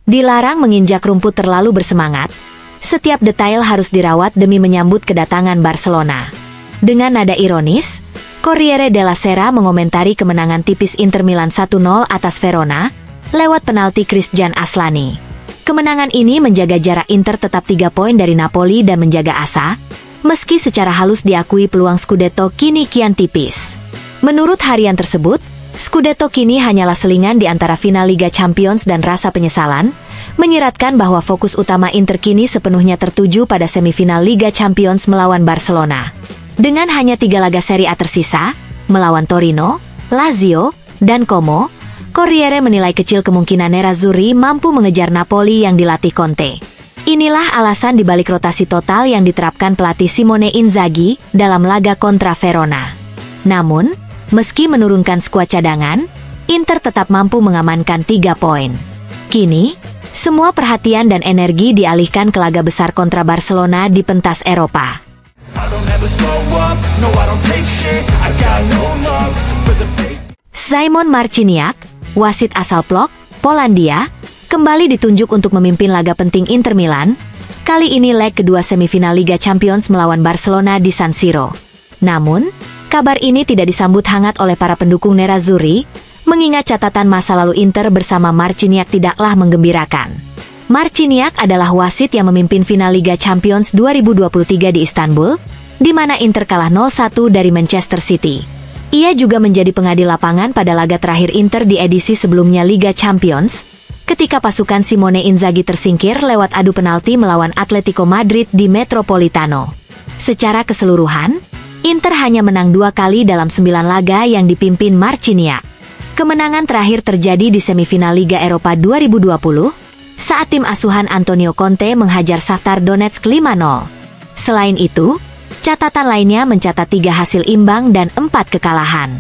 Dilarang menginjak rumput terlalu bersemangat. Setiap detail harus dirawat demi menyambut kedatangan Barcelona. Dengan nada ironis, Corriere della Sera mengomentari kemenangan tipis Inter Milan 1-0 atas Verona lewat penalti Christian Aslani. Kemenangan ini menjaga jarak Inter tetap 3 poin dari Napoli dan menjaga asa, meski secara halus diakui peluang Scudetto kini kian tipis. Menurut harian tersebut, Scudetto kini hanyalah selingan di antara final Liga Champions dan rasa penyesalan, menyiratkan bahwa fokus utama Inter kini sepenuhnya tertuju pada semifinal Liga Champions melawan Barcelona. Dengan hanya 3 laga Serie A tersisa, melawan Torino, Lazio, dan Como, Corriere menilai kecil kemungkinan Nerazzurri mampu mengejar Napoli yang dilatih Conte. Inilah alasan dibalik rotasi total yang diterapkan pelatih Simone Inzaghi dalam laga kontra Verona. Namun, meski menurunkan skuad cadangan, Inter tetap mampu mengamankan 3 poin. Kini, semua perhatian dan energi dialihkan ke laga besar kontra Barcelona di pentas Eropa. Szymon Marciniak, wasit asal Plock, Polandia, kembali ditunjuk untuk memimpin laga penting Inter Milan, kali ini leg kedua semifinal Liga Champions melawan Barcelona di San Siro. Namun, kabar ini tidak disambut hangat oleh para pendukung Nerazzurri, mengingat catatan masa lalu Inter bersama Marciniak tidaklah menggembirakan. Marciniak adalah wasit yang memimpin final Liga Champions 2023 di Istanbul, di mana Inter kalah 0-1 dari Manchester City. Ia juga menjadi pengadil lapangan pada laga terakhir Inter di edisi sebelumnya Liga Champions, ketika pasukan Simone Inzaghi tersingkir lewat adu penalti melawan Atletico Madrid di Metropolitano. Secara keseluruhan, Inter hanya menang 2 kali dalam 9 laga yang dipimpin Marciniak. Kemenangan terakhir terjadi di semifinal Liga Eropa 2020, saat tim asuhan Antonio Conte menghajar Shakhtar Donetsk 5-0. Selain itu, catatan lainnya mencatat 3 hasil imbang dan 4 kekalahan.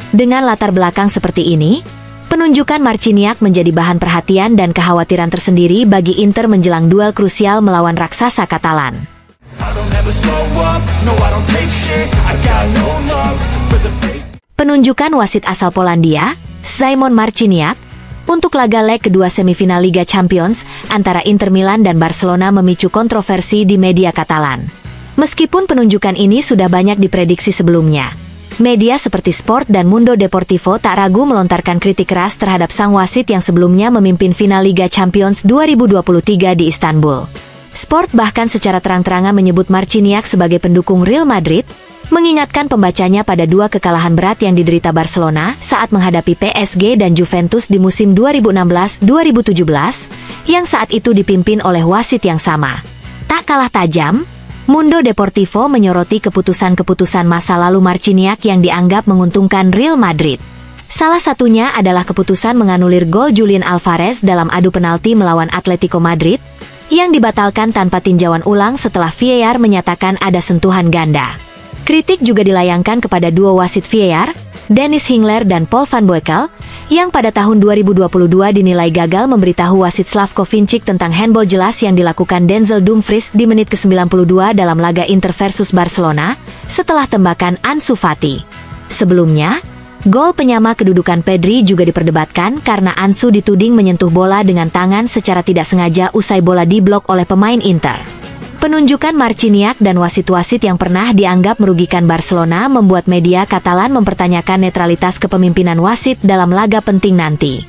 Dengan latar belakang seperti ini, penunjukan Marciniak menjadi bahan perhatian dan kekhawatiran tersendiri bagi Inter menjelang duel krusial melawan raksasa Katalan. Penunjukan wasit asal Polandia, Szymon Marciniak, untuk laga leg kedua semifinal Liga Champions antara Inter Milan dan Barcelona memicu kontroversi di media Katalan. Meskipun penunjukan ini sudah banyak diprediksi sebelumnya, media seperti Sport dan Mundo Deportivo tak ragu melontarkan kritik keras terhadap sang wasit yang sebelumnya memimpin final Liga Champions 2023 di Istanbul. Sport bahkan secara terang-terangan menyebut Marciniak sebagai pendukung Real Madrid, mengingatkan pembacanya pada 2 kekalahan berat yang diderita Barcelona saat menghadapi PSG dan Juventus di musim 2016-2017, yang saat itu dipimpin oleh wasit yang sama. Tak kalah tajam, Mundo Deportivo menyoroti keputusan-keputusan masa lalu Marciniak yang dianggap menguntungkan Real Madrid. Salah satunya adalah keputusan menganulir gol Julian Alvarez dalam adu penalti melawan Atletico Madrid, yang dibatalkan tanpa tinjauan ulang setelah VAR menyatakan ada sentuhan ganda. Kritik juga dilayangkan kepada duo wasit VAR, Dennis Hingler dan Paul van Boekel, yang pada tahun 2022 dinilai gagal memberitahu wasit Slavko Vincic tentang handball jelas yang dilakukan Denzel Dumfries di menit ke-92 dalam laga Inter versus Barcelona, setelah tembakan Ansu Fati. Sebelumnya, gol penyama kedudukan Pedri juga diperdebatkan karena Ansu dituding menyentuh bola dengan tangan secara tidak sengaja usai bola diblok oleh pemain Inter. Penunjukan Marciniak dan wasit-wasit yang pernah dianggap merugikan Barcelona membuat media Katalan mempertanyakan netralitas kepemimpinan wasit dalam laga penting nanti.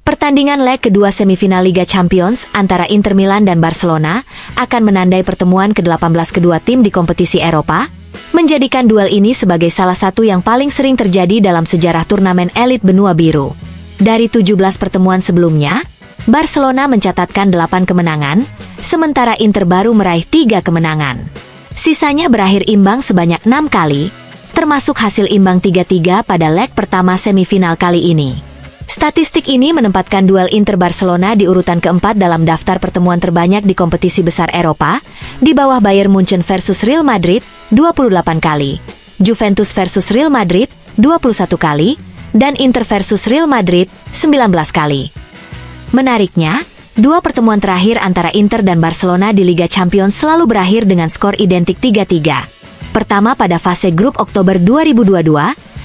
Pertandingan leg kedua semifinal Liga Champions antara Inter Milan dan Barcelona akan menandai pertemuan ke-18 kedua tim di kompetisi Eropa, menjadikan duel ini sebagai salah satu yang paling sering terjadi dalam sejarah turnamen elit benua biru. Dari 17 pertemuan sebelumnya, Barcelona mencatatkan 8 kemenangan, sementara Inter baru meraih 3 kemenangan. Sisanya berakhir imbang sebanyak 6 kali, termasuk hasil imbang 3-3 pada leg pertama semifinal kali ini. Statistik ini menempatkan duel Inter-Barcelona di urutan keempat dalam daftar pertemuan terbanyak di kompetisi besar Eropa, di bawah Bayern Munchen versus Real Madrid, 28 kali, Juventus versus Real Madrid, 21 kali, dan Inter versus Real Madrid, 19 kali. Menariknya, 2 pertemuan terakhir antara Inter dan Barcelona di Liga Champions selalu berakhir dengan skor identik 3-3. pertama pada fase grup Oktober 2022,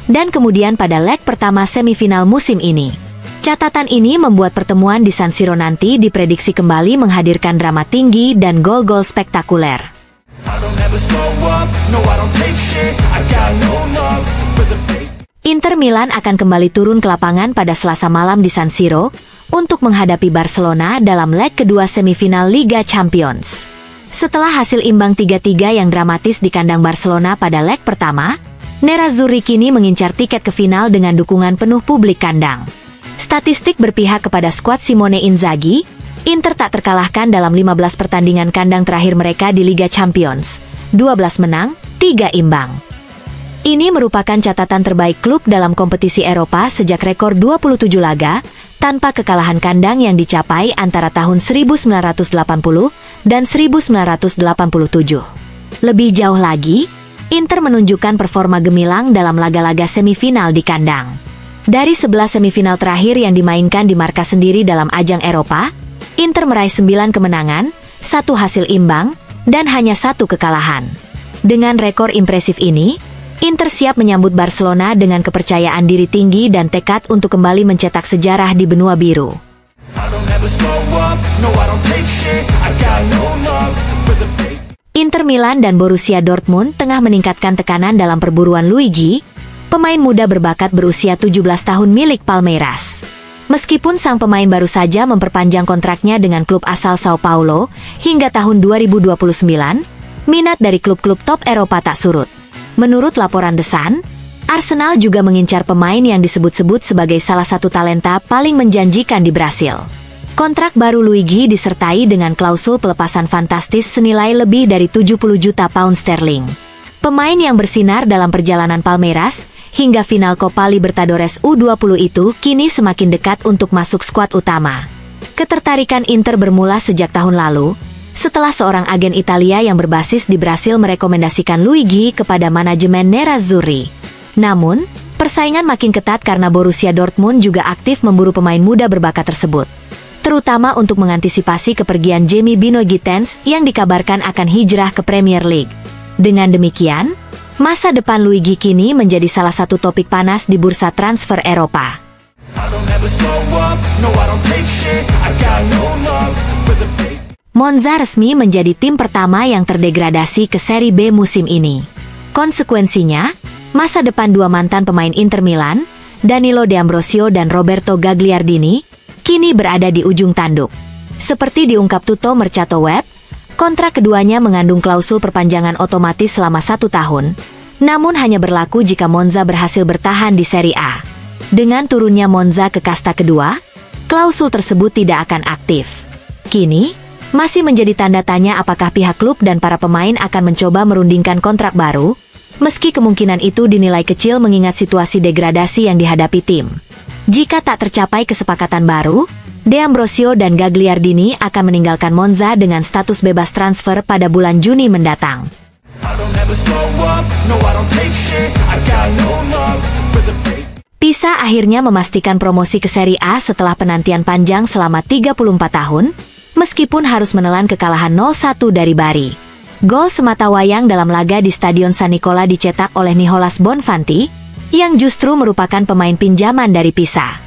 dan kemudian pada leg pertama semifinal musim ini. Catatan ini membuat pertemuan di San Siro nanti diprediksi kembali menghadirkan drama tinggi dan gol-gol spektakuler. Inter Milan akan kembali turun ke lapangan pada Selasa malam di San Siro untuk menghadapi Barcelona dalam leg kedua semifinal Liga Champions. Setelah hasil imbang 3-3 yang dramatis di kandang Barcelona pada leg pertama, Nerazzurri kini mengincar tiket ke final dengan dukungan penuh publik kandang. Statistik berpihak kepada skuad Simone Inzaghi, Inter tak terkalahkan dalam 15 pertandingan kandang terakhir mereka di Liga Champions, 12 menang, 3 imbang. Ini merupakan catatan terbaik klub dalam kompetisi Eropa sejak rekor 27 laga, tanpa kekalahan kandang yang dicapai antara tahun 1980 dan 1987. Lebih jauh lagi, Inter menunjukkan performa gemilang dalam laga-laga semifinal di kandang. Dari 11 semifinal terakhir yang dimainkan di markas sendiri dalam ajang Eropa, Inter meraih 9 kemenangan, 1 hasil imbang, dan hanya 1 kekalahan. Dengan rekor impresif ini, Inter siap menyambut Barcelona dengan kepercayaan diri tinggi dan tekad untuk kembali mencetak sejarah di benua biru. Inter Milan dan Borussia Dortmund tengah meningkatkan tekanan dalam perburuan Luigi, pemain muda berbakat berusia 17 tahun milik Palmeiras. Meskipun sang pemain baru saja memperpanjang kontraknya dengan klub asal Sao Paulo hingga tahun 2029, minat dari klub-klub top Eropa tak surut. Menurut laporan The Sun, Arsenal juga mengincar pemain yang disebut-sebut sebagai salah satu talenta paling menjanjikan di Brasil. Kontrak baru Luigi disertai dengan klausul pelepasan fantastis senilai lebih dari 70 juta pound sterling. Pemain yang bersinar dalam perjalanan Palmeiras hingga final Copa Libertadores U20 itu kini semakin dekat untuk masuk skuad utama. Ketertarikan Inter bermula sejak tahun lalu, setelah seorang agen Italia yang berbasis di Brasil merekomendasikan Luigi kepada manajemen Nerazzurri. Namun, persaingan makin ketat karena Borussia Dortmund juga aktif memburu pemain muda berbakat tersebut, terutama untuk mengantisipasi kepergian Jamie Bino Gittens yang dikabarkan akan hijrah ke Premier League. Dengan demikian, masa depan Luigi kini menjadi salah satu topik panas di bursa transfer Eropa. Monza resmi menjadi tim pertama yang terdegradasi ke Serie B musim ini. Konsekuensinya, masa depan dua mantan pemain Inter Milan, Danilo D'Ambrosio dan Roberto Gagliardini, kini berada di ujung tanduk. Seperti diungkap Tutto Mercato Web, kontrak keduanya mengandung klausul perpanjangan otomatis selama 1 tahun, namun hanya berlaku jika Monza berhasil bertahan di Serie A. Dengan turunnya Monza ke kasta kedua, klausul tersebut tidak akan aktif. Kini, masih menjadi tanda tanya apakah pihak klub dan para pemain akan mencoba merundingkan kontrak baru, meski kemungkinan itu dinilai kecil mengingat situasi degradasi yang dihadapi tim. Jika tak tercapai kesepakatan baru, D'Ambrosio dan Gagliardini akan meninggalkan Monza dengan status bebas transfer pada bulan Juni mendatang. Pisa akhirnya memastikan promosi ke Serie A setelah penantian panjang selama 34 tahun, meskipun harus menelan kekalahan 0-1 dari Bari. Gol sematawayang dalam laga di Stadion San Nicola dicetak oleh Nicolas Bonfanti, yang justru merupakan pemain pinjaman dari Pisa.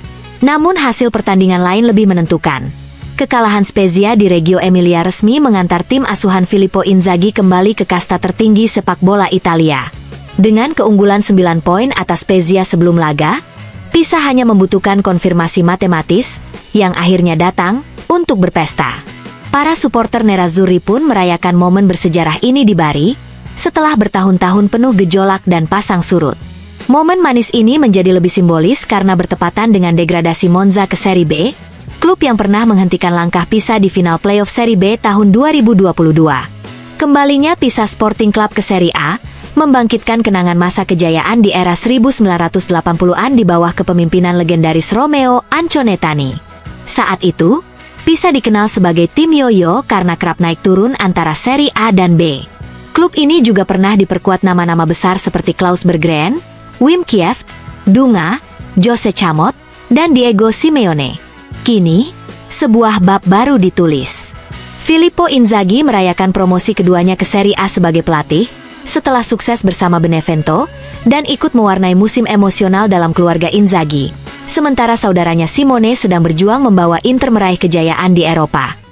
Namun hasil pertandingan lain lebih menentukan. Kekalahan Spezia di Reggio Emilia resmi mengantar tim asuhan Filippo Inzaghi kembali ke kasta tertinggi sepak bola Italia. Dengan keunggulan 9 poin atas Spezia sebelum laga, Pisa hanya membutuhkan konfirmasi matematis, yang akhirnya datang, untuk berpesta. Para supporter Nerazzurri pun merayakan momen bersejarah ini di Bari, setelah bertahun-tahun penuh gejolak dan pasang surut. Momen manis ini menjadi lebih simbolis karena bertepatan dengan degradasi Monza ke Serie B, klub yang pernah menghentikan langkah Pisa di final playoff Serie B tahun 2022. Kembalinya Pisa Sporting Club ke Serie A, membangkitkan kenangan masa kejayaan di era 1980-an di bawah kepemimpinan legendaris Romeo Anconetani. Saat itu, Pisa dikenal sebagai tim yoyo karena kerap naik turun antara Serie A dan B. Klub ini juga pernah diperkuat nama-nama besar seperti Klaus Bergren, Wim Kieft, Dunga, Jose Chamot, dan Diego Simeone. Kini, sebuah bab baru ditulis. Filippo Inzaghi merayakan promosi keduanya ke Serie A sebagai pelatih, setelah sukses bersama Benevento dan ikut mewarnai musim emosional dalam keluarga Inzaghi. Sementara saudaranya Simone sedang berjuang membawa Inter meraih kejayaan di Eropa.